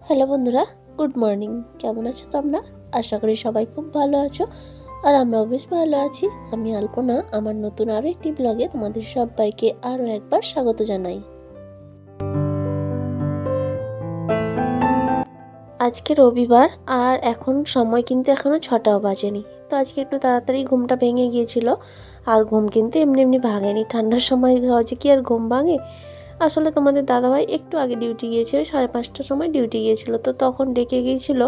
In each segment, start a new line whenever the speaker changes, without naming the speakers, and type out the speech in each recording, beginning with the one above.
Hello বন্ধুরা, good morning. কেমন আছো তোমরা? আশা করি সবাই খুব ভালো আছো, আর আমরাও বেশ ভালো আছি। আমি আলপনা আমার নতুন আরও একটি ব্লগে তোমাদের সবাইকে আরও একবার স্বাগত জানাই। আজকে রবিবার, আর এখন সময় কিন্তু এখনও 6টাও বাজেনি। তো আজকে একটু তাড়াতাড়ি ঘুমটা ভেঙে গিয়েছিল, আর ঘুম কিন্তু এমনি এমনি ভাঙেনি। ঠান্ডার সময় হচ্ছে কি আর ঘুম ভাঙে? আসলে তোমাদের দাদাভাই একটু আগে ডিউটি গিয়েছে, 5:30টার সময় ডিউটি গিয়েছিল, তো তখন ডেকে গিয়েছিল,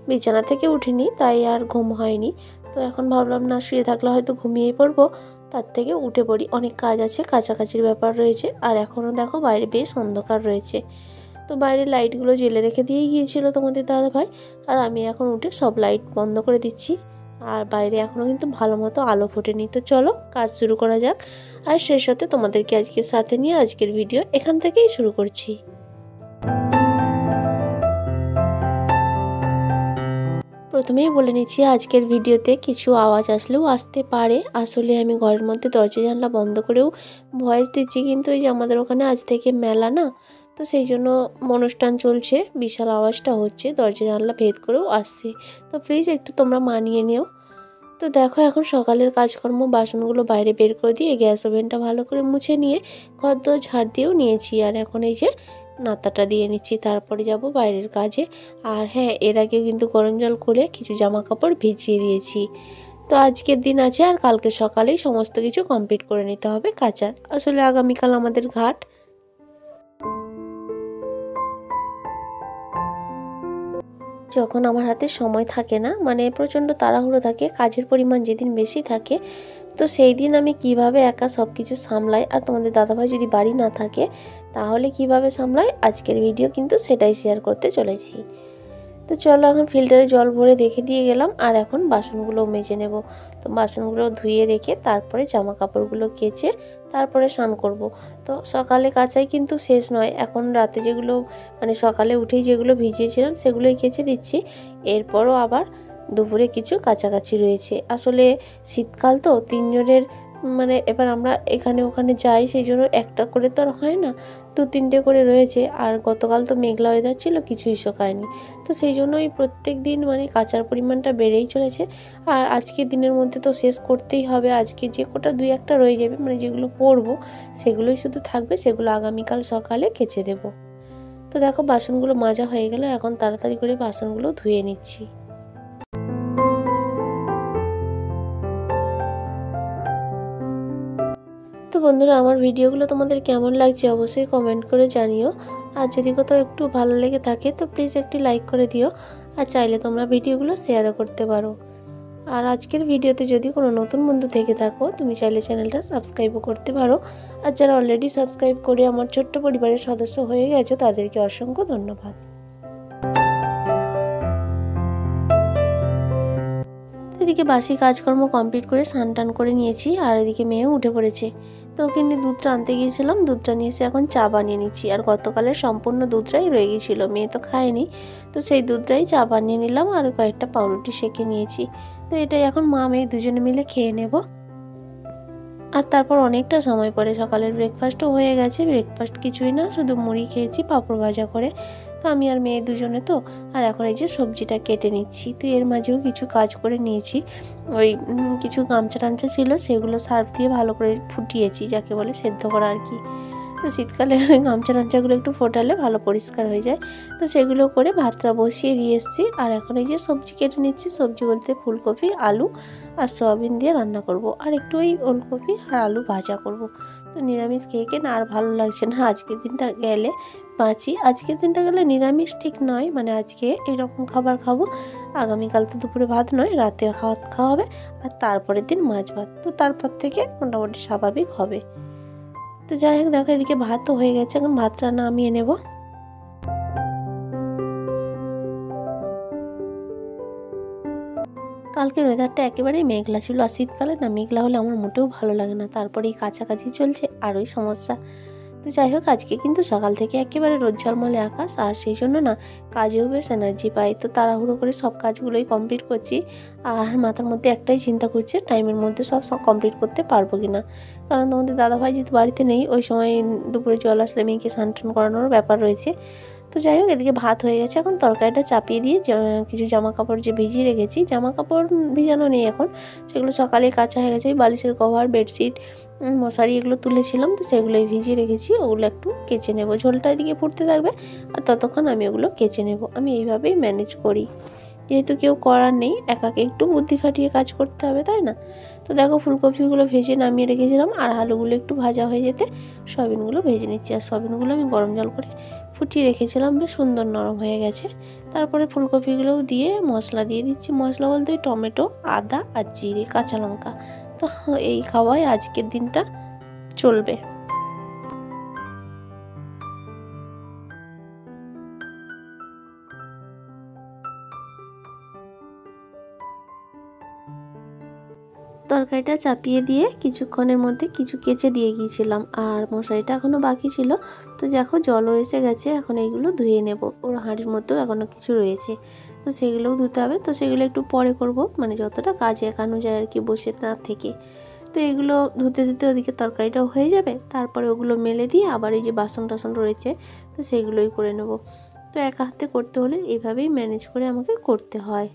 বিছানা থেকে উঠিনি, তাই আর ঘুম হয়নি। তো এখন ভাবলাম না, শুয়ে থাকলে হয়তো ঘুমিয়েই পড়বো, তার থেকে উঠে পড়ি। অনেক কাজ আছে, কাছাকাছির ব্যাপার রয়েছে, আর এখনও দেখো বাইরে বেশ অন্ধকার রয়েছে। তো বাইরে লাইটগুলো জ্বেলে রেখে দিয়েই গিয়েছিল তোমাদের দাদাভাই, আর আমি এখন উঠে সব লাইট বন্ধ করে দিচ্ছি। আর বাইরে এখনও কিন্তু ভালো মতো আলো ফোটেনি। তো চলো কাজ শুরু করা যাক, আর শেষ হতে তোমাদেরকে আজকে সাথে নিয়ে আজকের ভিডিও এখান থেকেই শুরু করছি। প্রথমেই বলে নিচ্ছি, আজকের ভিডিওতে কিছু আওয়াজ আসলেও আসতে পারে। আসলে আমি ঘরের মধ্যে দরজা জানলা বন্ধ করেও ভয়েস দিচ্ছি, কিন্তু এই যে আমাদের ওখানে আজ থেকে মেলা না, তো সেই জন্য অনুষ্ঠান চলছে, বিশাল আওয়াজটা হচ্ছে, দরজা জানলা ভেদ করেও আসছে। তো প্লিজ একটু তোমরা মানিয়ে নিও। তো দেখো এখন সকালের কাজকর্ম, বাসনগুলো বাইরে বের করে দিয়ে গ্যাস ওভেনটা ভালো করে মুছে নিয়ে ঘর দোর ঝাড় দিয়েও নিয়েছি, আর এখন এই যে নাতাটা দিয়ে নিচ্ছি, তারপরে যাব বাইরের কাজে। আর হ্যাঁ, এর আগে কিন্তু গরম জল করে কিছু জামা কাপড় ভিজিয়ে দিয়েছি। তো আজকের দিন আছে, আর কালকে সকালেই সমস্ত কিছু কমপ্লিট করে নিতে হবে কাচার। আসলে আগামীকাল আমাদের ঘাট। যখন আমার হাতে সময় থাকে না, মানে প্রচণ্ড তাড়াহুড়ো থাকে, কাজের পরিমাণ যেদিন বেশি থাকে, তো সেই দিন আমি কিভাবে একা সব কিছু সামলাই, আর তোমাদের দাদাভাই যদি বাড়ি না থাকে তাহলে কিভাবে সামলাই, আজকের ভিডিও কিন্তু সেটাই শেয়ার করতে চলেছি। তো চলো এখন ফিল্টারে জল ভরে রেখে দিয়ে গেলাম, আর এখন বাসনগুলো মেজে নেব। তো বাসনগুলো ধুয়ে রেখে তারপরে জামা কাপড়গুলো কেচে তারপরে স্নান করব। তো সকালে কাচাই কিন্তু শেষ নয়, এখন রাতে যেগুলো মানে সকালে উঠেই যেগুলো ভিজিয়েছিলাম সেগুলোই কেচে দিচ্ছি। এরপরও আবার দুপুরে কিছু কাছাকাছি রয়েছে। আসলে শীতকাল তো তিনজনের, মানে এবার আমরা এখানে ওখানে যাই, সেই জন্য একটা করে তো আর হয় না, 2-3টে করে রয়েছে। আর গতকাল তো মেঘলা ওয়েদার ছিল, কিছুই শোকায়নি। তো সেই জন্যই প্রত্যেক দিন মানে কাচার পরিমাণটা বেড়েই চলেছে। আর আজকের দিনের মধ্যে তো শেষ করতেই হবে। আজকে যে কোটা 2-1টা রয়ে যাবে, মানে যেগুলো পরবো সেগুলোই শুধু থাকবে, সেগুলো আগামীকাল সকালে কেচে দেব। তো দেখো বাসনগুলো মাজা হয়ে গেল, এখন তাড়াতাড়ি করে বাসনগুলো ধুয়ে নিচ্ছি। তো বন্ধুরা, আমার ভিডিওগুলো তোমাদের কেমন লাগছে অবশ্যই কমেন্ট করে জানিও। আর যদি কোথাও একটু ভালো লেগে থাকে তো প্লিজ একটি লাইক করে দিও, আর চাইলে তোমরা ভিডিওগুলো শেয়ারও করতে পারো। আর আজকের ভিডিওতে যদি কোনো নতুন বন্ধু থেকে থাকো, তুমি চাইলে চ্যানেলটা সাবস্ক্রাইবও করতে পারো। আর যারা অলরেডি সাবস্ক্রাইব করে আমার ছোট্ট পরিবারের সদস্য হয়ে গেছো, তাদেরকে অসংখ্য ধন্যবাদ। এদিকে বাসি কাজকর্ম কমপ্লিট করে স্নান টান করে নিয়েছি, আর এদিকে মেয়েও উঠে পড়েছে। তো ওকে নিয়ে দুধটা আনতে গিয়েছিলাম, দুধটা নিয়ে এসে এখন চা বানিয়ে নিচ্ছি। আর গতকালের সম্পূর্ণ দুধটাই রয়ে গিয়েছিলো, মেয়ে তো খায়নি, তো সেই দুধটাই চা বানিয়ে নিলাম, আর কয়েকটা পাউরুটি সেঁকে নিয়েছি। তো এটাই এখন মা মেয়ে দুজনে মিলে খেয়ে নেব। আর তারপর অনেকটা সময় পরে সকালের ব্রেকফাস্টও হয়ে গেছে। ব্রেকফাস্ট কিছুই না, শুধু মুড়ি খেয়েছি পাঁপড় ভাজা করে। তো আমি আর মেয়ে দুজনে তো, আর এখন এই যে সবজিটা কেটে নিচ্ছি। তো এর মাঝেও কিছু কাজ করে নিয়েছি, ওই কিছু গামছা টামছা ছিল, সেগুলো সার্ফ দিয়ে ভালো করে ফুটিয়েছি, যাকে বলে সেদ্ধ করা আর কি। তো শীতকালে ওই গামছা টামছাগুলো একটু ফোটালে ভালো পরিষ্কার হয়ে যায়। তো সেগুলো করে ভাতটা বসিয়ে দিয়ে এসেছি, আর এখন এই যে সবজি কেটে নিচ্ছি। সবজি বলতে ফুলকপি, আলু আর সয়াবিন দিয়ে রান্না করব, আর একটু ওই ওলকপি আর আলু ভাজা করব। তো নিরামিষ খেয়ে খেয়ে না আর ভালো লাগছে না, আজকের দিনটা গেলে বাঁচি। আজকের দিনটা গেলে নিরামিষ ঠিক নয়, মানে আজকে এইরকম খাবার খাবো। আগামীকাল তো দুপুরে ভাত নয়, রাতে ভাত খাওয়া হবে, আর তারপরের দিন মাছ ভাত। তো তারপর থেকে মোটামুটি স্বাভাবিক হবে। তো যাই হোক, দেখো এদিকে ভাত তো হয়ে গেছে, এখন ভাতটা নামিয়ে নেব। কালকের ওয়েদারটা একেবারেই মেঘলা ছিল, আর শীতকালে না মেঘলা হলে আমার মোটেও ভালো লাগে না। তারপরে এই কাছাকাছি চলছে, আরোই সমস্যা। তো যাই হোক, আজকে কিন্তু সকাল থেকে একেবারে রোদ ঝলমলে আকাশ, আর সেই জন্য না কাজেও বেশ এনার্জি পাই। তো তাড়াহুড়ো করে সব কাজগুলোই কমপ্লিট করছি, আর মাথার মধ্যে একটাই চিন্তা করছে, টাইমের মধ্যে সব কমপ্লিট করতে পারবো কি না। কারণ তোমাদের দাদাভাই যেহেতু বাড়িতে নেই, ওই সময় দুপুরে জল আসলে মেয়েকে স্নান টান করানোর ব্যাপার রয়েছে। তো যাই হোক, এদিকে ভাত হয়ে গেছে। এখন তরকারিটা চাপিয়ে দিয়ে কিছু জামা কাপড় যে ভিজিয়ে রেখেছি, জামা কাপড় ভিজানো নেই এখন, সেগুলো সকালে কাচা হয়ে গেছে। বালিশের কভার, বেডশিট, মশারি এগুলো তুলেছিলাম, তো সেগুলোই ভিজিয়ে রেখেছি। ওগুলো একটু কেচে নেব, ঝোলটা এদিকে ফুটতে থাকবে আর ততক্ষণ আমি ওগুলো কেচে নেব। আমি এইভাবেই ম্যানেজ করি, যেহেতু কেউ করার নেই, একাকে একটু বুদ্ধি খাটিয়ে কাজ করতে হবে, তাই না? তো দেখো, ফুলকপিগুলো ভেজে নামিয়ে রেখেছিলাম আর আলুগুলো একটু ভাজা হয়ে যেতে সয়াবিনগুলো ভেজে নিচ্ছি। আর সয়াবিনগুলো আমি গরম জল করে ফুটিয়ে রেখেছিলাম, বেশ সুন্দর নরম হয়ে গেছে। তারপরে ফুলকপিগুলোও দিয়ে মশলা দিয়ে দিচ্ছি। মশলা বলতে টমেটো, আদা আর জিরে, কাঁচা লঙ্কা। তো এই খাওয়াই আজকের দিনটা চলবে। তরকারিটা চাপিয়ে দিয়ে কিছুক্ষণের মধ্যে কিছু কেচে দিয়ে গিয়েছিলাম, আর মশারিটা এখনও বাকি ছিল। তো দেখো, জলও এসে গেছে, এখন এইগুলো ধুয়ে নেব। ওর হাঁড়ির মধ্যেও এখনও কিছু রয়েছে, তো সেগুলোও ধুতে হবে। তো সেগুলো একটু পরে করব, মানে যতটা কাজে একানো যায় আর কি, বসে না থেকে। তো এগুলো ধুতে ধুতে ওদিকে তরকারিটাও হয়ে যাবে, তারপরে ওগুলো মেলে দিয়ে আবার এই যে বাসন টাসন রয়েছে, তো সেগুলোই করে নেব। তো একা হাতে করতে হলে এইভাবেই ম্যানেজ করে আমাকে করতে হয়।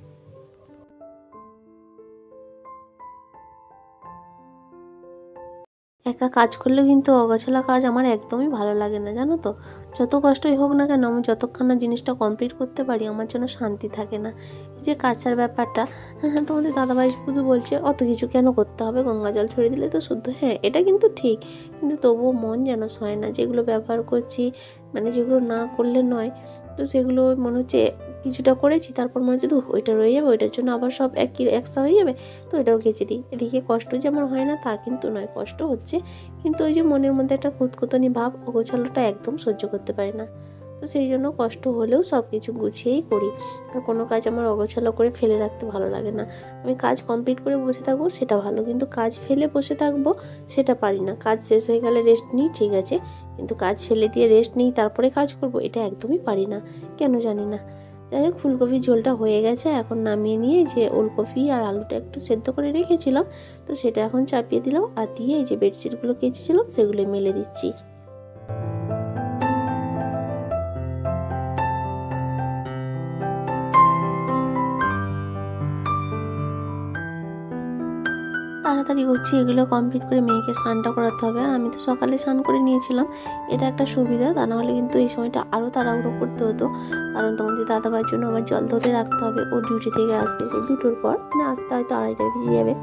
একা কাজ করলেও কিন্তু অগোছালো কাজ আমার একদমই ভালো লাগে না, জানো তো। যত কষ্টই হোক না কেন, আমি যতক্ষণ না জিনিসটা কমপ্লিট করতে পারি আমার যেন শান্তি থাকে না। এই যে কাচার ব্যাপারটা, হ্যাঁ, তোমাদের দাদাভাই শুধু বলছে অত কিছু কেন করতে হবে, গঙ্গা জল ছড়িয়ে দিলে তো শুদ্ধ। হ্যাঁ, এটা কিন্তু ঠিক, কিন্তু তবুও মন যেন সয় না। যেগুলো ব্যবহার করছি, মানে যেগুলো না করলে নয়, তো সেগুলো মনে হচ্ছে কিছুটা করেছি, তারপর মনে হচ্ছে ওইটা রয়ে যাবে, ওইটার জন্য আবার সব একসা হয়ে যাবে, তো এটাও কেচে দিই। এদিকে কষ্ট যেমন হয় না তা কিন্তু নয়, কষ্ট হচ্ছে, কিন্তু ওই যে মনের মধ্যে একটা খুঁতখুঁতনি ভাব, অগোছালোটা একদম সহ্য করতে পারি না। তো সেই জন্য কষ্ট হলেও সব কিছু গুছিয়েই করি। আর কোনো কাজ আমার অগোছালো করে ফেলে রাখতে ভালো লাগে না। আমি কাজ কমপ্লিট করে বসে থাকবো সেটা ভালো, কিন্তু কাজ ফেলে বসে থাকবো সেটা পারি না। কাজ শেষ হয়ে গেলে রেস্ট নিই, ঠিক আছে, কিন্তু কাজ ফেলে দিয়ে রেস্ট নিই তারপরে কাজ করব, এটা একদমই পারি না, কেন জানি না। যাই হোক, ফুলকপির ঝোলটা হয়ে গেছে, এখন নামিয়ে নিয়ে যে ওলকপি আর আলুটা একটু সেদ্ধ করে রেখেছিলাম, তো সেটা এখন চাপিয়ে দিলাম আর দিয়ে এই যে বেডশিটগুলো কেচেছিলাম সেগুলো মেলে দিচ্ছি। তাড়াতাড়ি করছি, এগুলো কমপ্লিট করে মেয়েকে স্নানটা করাতে হবে। আর আমি তো সকালে স্নান করে নিয়েছিলাম, এটা একটা সুবিধা। তা নাহলে কিন্তু এই সময়টা আরও তাড়াহুড়ো করতে হতো, কারণ তোমাদের দাদাভাইয়ের জন্য আমার জল ধরে রাখতে হবে। ও ডিউটি থেকে আসবে সেই 2টোর পর, মানে আসতে হয়তো 2:30টায় ভিজে যাবে,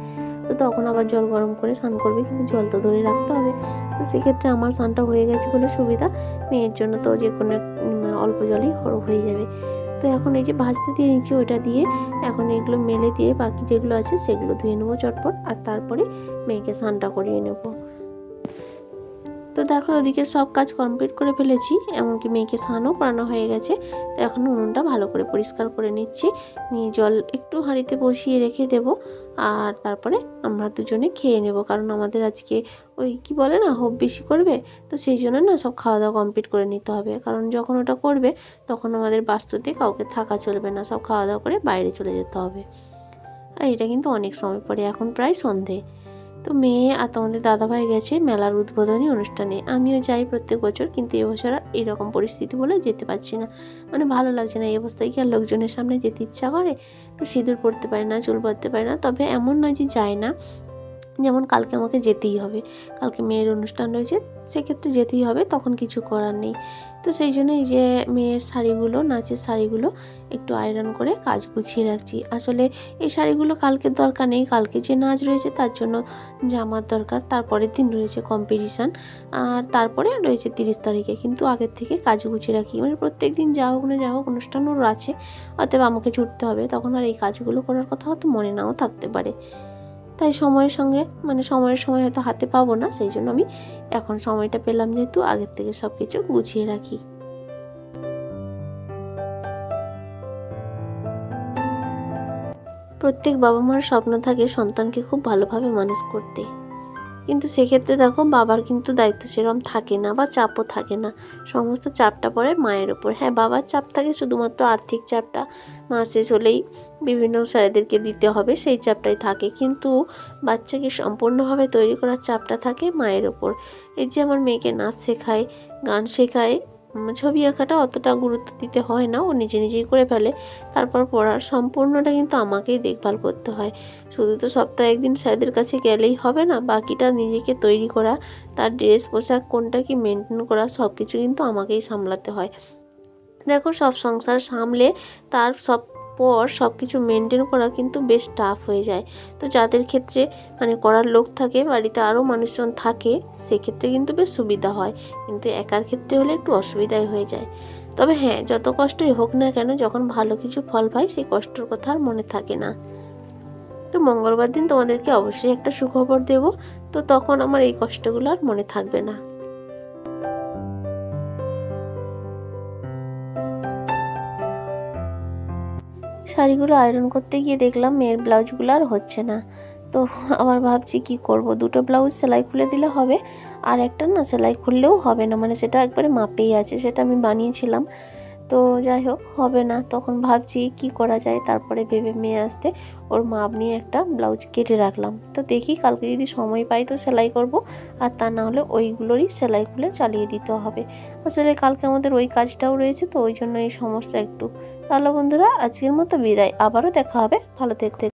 তো তখন আবার জল গরম করে স্নান করবে, কিন্তু জল তো ধরে রাখতে হবে। তো সেক্ষেত্রে আমার স্নানটা হয়ে গেছে বলে সুবিধা, মেয়ের জন্য তো যে কোনো অল্প জলেই হয়ে যাবে। তো এখন এই যে ভাজতে দিয়ে নিচ্ছি, ওইটা দিয়ে এখন এগুলো মেলে দিয়ে বাকি যেগুলো আছে সেগুলো ধুয়ে নেবো চটপট, আর তারপরে মেয়েকে স্নানটা করিয়ে নেবো। তো দেখো, ওদিকে সব কাজ কমপ্লিট করে ফেলেছি, এমনকি মেয়েকে স্নানও করানো হয়ে গেছে। তো এখন উনুনটা ভালো করে পরিষ্কার করে নিচ্ছি, নিয়ে জল একটু হাঁড়িতে বসিয়ে রেখে দেব, আর তারপরে আমরা দুজনে খেয়ে নেব। কারণ আমাদের আজকে ওই কি বলে না, হোপ বেশি করবে, তো সেই জন্য না সব খাওয়া দাওয়া কমপ্লিট করে নিতে হবে। কারণ যখন ওটা করবে তখন আমাদের বাস্তুতে কাউকে থাকা চলবে না, সব খাওয়া দাওয়া করে বাইরে চলে যেতে হবে। আর এটা কিন্তু অনেক সময় পরে, এখন প্রায় সন্ধে। তো মেয়ে আর তোমাদের দাদাভাই গেছে মেলার উদ্বোধনী অনুষ্ঠানে, আমিও যাই প্রত্যেক বছর, কিন্তু এবছর এরকম পরিস্থিতি বলে যেতে পারছি না। মানে ভালো লাগছে না এই অবস্থায়, কি আর লোকজনের সামনে যেতে ইচ্ছা করে। একটু সিঁদুর পরতে পারি না, চুল বাঁধতে পারি না, তবে এমন নয় যে যায় না। যেমন কালকে আমাকে যেতেই হবে, কালকে মেয়ের অনুষ্ঠান রয়েছে, সেক্ষেত্রে যেতেই হবে, তখন কিছু করার নেই। তো সেই জন্য এই যে মেয়ের শাড়িগুলো, নাচের শাড়িগুলো একটু আয়রন করে কাজ গুছিয়ে রাখছি। আসলে এই শাড়িগুলো কালকের দরকার নেই, কালকে যে নাচ রয়েছে তার জন্য জামার দরকার, তারপরের দিন রয়েছে কম্পিটিশান, আর তারপরে রয়েছে 30 তারিখে, কিন্তু আগের থেকে কাজ গুছিয়ে রাখি। মানে প্রত্যেক দিন যা হোক না যা হোক অনুষ্ঠানও আছে, অতএব আমাকে ছুটতে হবে, তখন আর এই কাজগুলো করার কথা হয়তো মনে নাও থাকতে পারে। তাই সময়ের সঙ্গে, মানে সময়ের সময় হয়তো হাতে পাবো না, সেই জন্য আমি এখন সময়টা পেলাম যেহেতু আগের থেকে সব কিছু গুছিয়ে রাখি। প্রত্যেক বাবা মার স্বপ্ন থাকে সন্তানকে খুব ভালোভাবে মানুষ করতে, কিন্তু সেক্ষেত্রে দেখো বাবার কিন্তু দায়িত্ব সেরকম থাকে না, বা চাপও থাকে না, সমস্ত চাপটা পড়ে মায়ের ওপর। হ্যাঁ, বাবার চাপ থাকে শুধুমাত্র আর্থিক চাপটা, মাস শেষ হলেই বিভিন্ন স্যারেদেরকে দিতে হবে, সেই চাপটাই থাকে, কিন্তু বাচ্চাকে সম্পূর্ণভাবে তৈরি করার চাপটা থাকে মায়ের ওপর। এই যে আমার মেয়েকে নাচ শেখায়, গান শেখায়, ছবি আঁকাটা অতটা গুরুত্ব দিতে হয় না, ও নিজে নিজেই করে ফেলে। তারপর পড়ার সম্পূর্ণটা কিন্তু আমাকেই দেখভাল করতে হয়। শুধু তো সপ্তাহে একদিন স্যারদের কাছে গেলেই হবে না, বাকিটা নিজেকে তৈরি করা, তার ড্রেস পোশাক কোনটা কি মেনটেন করা সব কিছু কিন্তু আমাকেই সামলাতে হয়। দেখো সব সংসার সামলে তার সব কিছু মেনটেন করা কিন্তু বেশ টাফ হয়ে যায়। তো যাদের ক্ষেত্রে করার লোক থাকে, বাড়িতে আরও মানুষজন থাকে, সেক্ষেত্রে কিন্তু বেশ সুবিধা হয়, কিন্তু একার ক্ষেত্রে হলে একটু অসুবিধাই হয়ে যায়। তবে হ্যাঁ, যত কষ্টই হোক না কেন, যখন ভালো কিছু ফল পাই সেই কষ্টের কথা আর মনে থাকে না। তো মঙ্গলবার দিন তোমাদেরকে অবশ্যই একটা সুখবর দেব, তো তখন আমার এই কষ্টগুলো আর মনে থাকবে না। শাড়িগুলো আয়রন করতে গিয়ে দেখলাম মেয়ের ব্লাউজগুলো আর হচ্ছে না। তো আবার ভাবছি কি করব, দুটো ব্লাউজ সেলাই খুলে দিলে হবে, আর একটা না সেলাই খুললেও হবে না, সেটা একবারে মাপেই আছে, সেটা আমি বানিয়েছিলাম। তো যাই হোক, হবে না। তখন ভাবছি কি করা যায়, তারপরে ভেবে মেয়ে আসতে ওর মাপ নিয়ে একটা ব্লাউজ কেটে রাখলাম। তো দেখি কালকে যদি সময় পাই তো সেলাই করব, আর তা না হলে ওইগুলোরই সেলাই খুলে চালিয়ে দিতে হবে। আসলে কালকে আমাদের ওই কাজটাও রয়েছে, তো ওই জন্য এই সমস্যা একটু। তাহলে বন্ধুরা, আজকের মতো বিদায়, আবারও দেখা হবে, ভালো থেকো।